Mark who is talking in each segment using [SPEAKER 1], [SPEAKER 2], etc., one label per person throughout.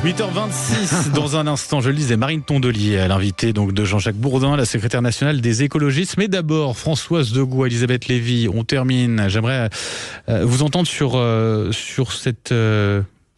[SPEAKER 1] 8h26, dans un instant, je le disais, Marine Tondelier, l'invitée donc de Jean-Jacques Bourdin, la secrétaire nationale des écologistes. Mais d'abord, Françoise Degout, Elisabeth Lévy, on termine. J'aimerais vous entendre sur cette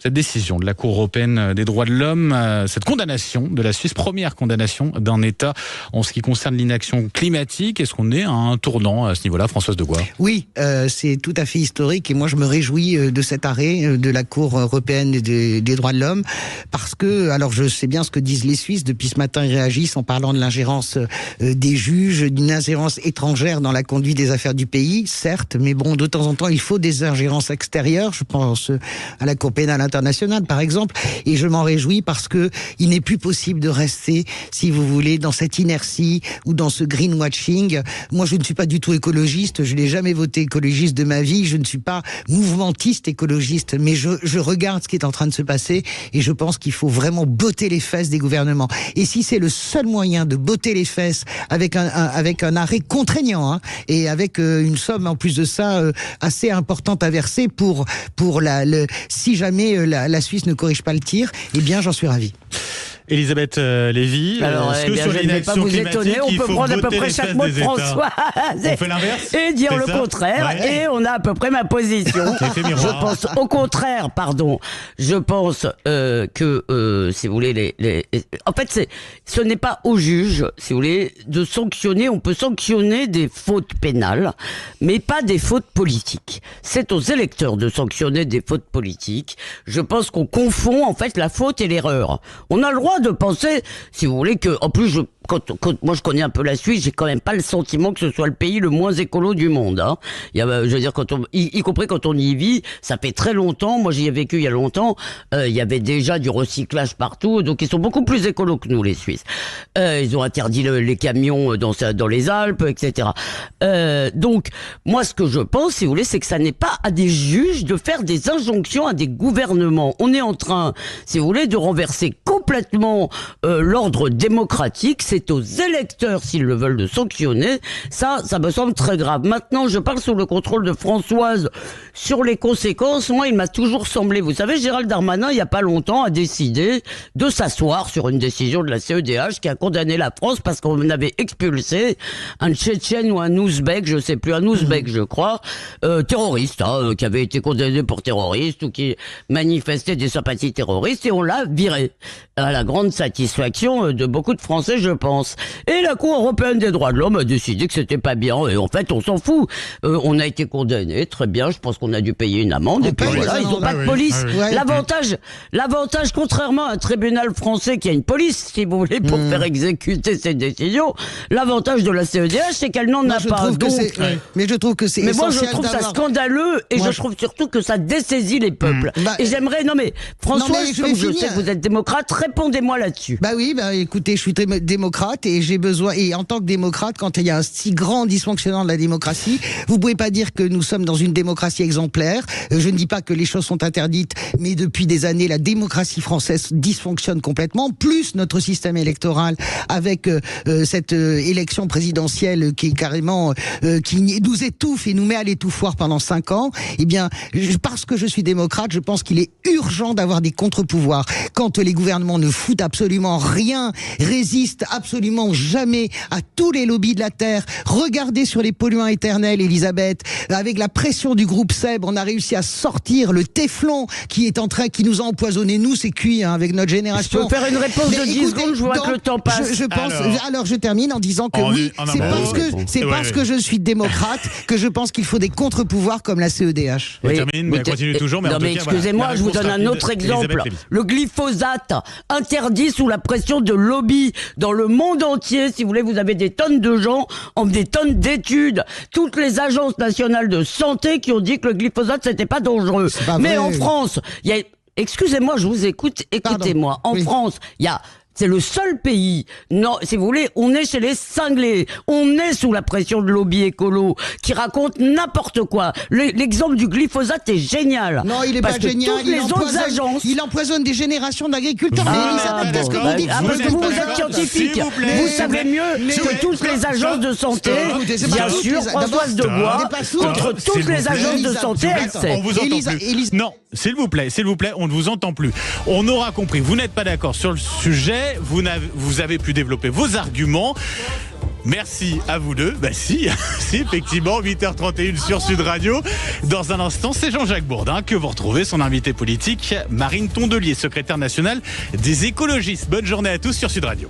[SPEAKER 1] décision de la Cour européenne des droits de l'homme, cette condamnation de la Suisse, première condamnation d'un État en ce qui concerne l'inaction climatique. Est-ce qu'on est à un tournant à ce niveau-là, Françoise Degout?
[SPEAKER 2] Oui, c'est tout à fait historique et moi je me réjouis de cet arrêt de la Cour européenne des droits de l'homme parce que, alors je sais bien ce que disent les Suisses, depuis ce matin ils réagissent en parlant de l'ingérence des juges, d'une ingérence étrangère dans la conduite des affaires du pays, certes, mais bon, de temps en temps il faut des ingérences extérieures, je pense à la Cour pénale internationale par exemple, et je m'en réjouis parce que il n'est plus possible de rester, si vous voulez, dans cette inertie ou dans ce greenwashing. Moi je ne suis pas du tout écologiste, je n'ai jamais voté écologiste de ma vie, je ne suis pas mouvementiste écologiste, mais je regarde ce qui est en train de se passer et je pense qu'il faut vraiment botter les fesses des gouvernements. Et si c'est le seul moyen de botter les fesses avec un arrêt contraignant, et avec une somme en plus de ça assez importante à verser pour si jamais la Suisse ne corrige pas le tir, eh bien j'en suis ravi.
[SPEAKER 1] Elisabeth Lévy,
[SPEAKER 3] alors,
[SPEAKER 1] est-ce que sur l'inaction climatique,
[SPEAKER 3] on peut prendre à peu près chaque mot de François
[SPEAKER 1] on fait l'inverse
[SPEAKER 3] et dire le contraire, ouais. Et on a à peu près ma position. Je pense au contraire, je pense que si vous voulez, en fait, ce n'est pas au juge, si vous voulez, de sanctionner. On peut sanctionner des fautes pénales, mais pas des fautes politiques. C'est aux électeurs de sanctionner des fautes politiques. Je pense qu'on confond en fait la faute et l'erreur. On a le droit de penser, si vous voulez, que en plus quand moi je connais un peu la Suisse, j'ai quand même pas le sentiment que ce soit le pays le moins écolo du monde. Il y a, je veux dire, y compris quand on y vit, ça fait très longtemps. Moi j'y ai vécu il y a longtemps. Il y avait déjà du recyclage partout, donc ils sont beaucoup plus écolos que nous les Suisses. Ils ont interdit les camions dans les Alpes, etc. Donc moi ce que je pense, si vous voulez, c'est que ça n'est pas à des juges de faire des injonctions à des gouvernements. On est en train, si vous voulez, de renverser complètement l'ordre démocratique. C'est aux électeurs, s'ils le veulent, de sanctionner. Ça me semble très grave. Maintenant, je parle sous le contrôle de Françoise sur les conséquences. Moi, il m'a toujours semblé, vous savez, Gérald Darmanin, il n'y a pas longtemps, a décidé de s'asseoir sur une décision de la CEDH qui a condamné la France parce qu'on avait expulsé un Tchétchène ou un Ouzbek, je sais plus, un Ouzbek, je crois, terroriste, qui avait été condamné pour terroriste ou qui manifestait des sympathies terroristes, et on l'a viré. À la grande satisfaction de beaucoup de Français, je pense. Et la Cour européenne des droits de l'homme a décidé que c'était pas bien. Et en fait, on s'en fout. On a été condamné, très bien. Je pense qu'on a dû payer une amende. Et puis voilà, ils n'ont pas de police. L'avantage, contrairement à un tribunal français qui a une police, si vous voulez, pour faire exécuter ses décisions, l'avantage de la CEDH, c'est qu'elle n'en a pas.
[SPEAKER 2] Mais je trouve que c'est.
[SPEAKER 3] Mais moi, je trouve ça scandaleux et je trouve surtout que ça dessaisit les peuples. Et j'aimerais, François, comme je sais que vous êtes démocrate, répondez-moi là-dessus.
[SPEAKER 2] Écoutez, je suis démocrate et j'ai besoin, et en tant que démocrate, quand il y a un si grand dysfonctionnement de la démocratie, vous pouvez pas dire que nous sommes dans une démocratie exemplaire. Je ne dis pas que les choses sont interdites, mais depuis des années, la démocratie française dysfonctionne complètement, plus notre système électoral avec cette élection présidentielle qui est carrément, qui nous étouffe et nous met à l'étouffoir pendant 5 ans. Eh bien, parce que je suis démocrate, je pense qu'il est urgent d'avoir des contre-pouvoirs. Quand les gouvernements ne foutent absolument rien, résistent absolument jamais à tous les lobbies de la Terre. Regardez sur les polluants éternels, Elisabeth, avec la pression du groupe SEB, on a réussi à sortir le téflon qui nous a empoisonné. Nous, c'est cuit avec notre génération.
[SPEAKER 3] Je peux faire une réponse de 10 secondes, je vois que le temps passe.
[SPEAKER 2] Je pense, alors je termine en disant que c'est parce que je suis démocrate que je pense qu'il faut des contre-pouvoirs comme la CEDH.
[SPEAKER 1] Oui, termine, mais elle continue toujours. Mais
[SPEAKER 3] excusez-moi, je vous donne un autre exemple. Le glyphosate, interdit sous la pression de lobby dans le monde entier. Si vous voulez, vous avez des tonnes de gens, des tonnes d'études, toutes les agences nationales de santé qui ont dit que le glyphosate c'était pas dangereux. Mais en France, il y a, excusez-moi, je vous écoute, écoutez-moi. En France, il y a C'est le seul pays. Non, si vous voulez, on est chez les cinglés. On est sous la pression de lobby écolo qui raconte n'importe quoi. L'exemple du glyphosate est génial.
[SPEAKER 2] Non, il est
[SPEAKER 3] parce
[SPEAKER 2] pas
[SPEAKER 3] que
[SPEAKER 2] génial.
[SPEAKER 3] Toutes les autres agences.
[SPEAKER 2] Il empoisonne des générations d'agriculteurs. Elisabeth, qu'est-ce que vous dites?
[SPEAKER 3] Parce que vous êtes scientifique. Vous savez mieux que toutes les agences de santé. Bien sûr, Françoise Degois, contre toutes les agences de santé, elle sait.
[SPEAKER 1] On vous entend plus. Non, s'il vous plaît, on ne vous entend plus. On aura compris, vous n'êtes pas d'accord sur le sujet, vous avez pu développer vos arguments. Merci à vous deux. Si, effectivement, 8h31 sur Sud Radio. Dans un instant, c'est Jean-Jacques Bourdin que vous retrouvez, son invité politique, Marine Tondelier, secrétaire nationale des écologistes. Bonne journée à tous sur Sud Radio.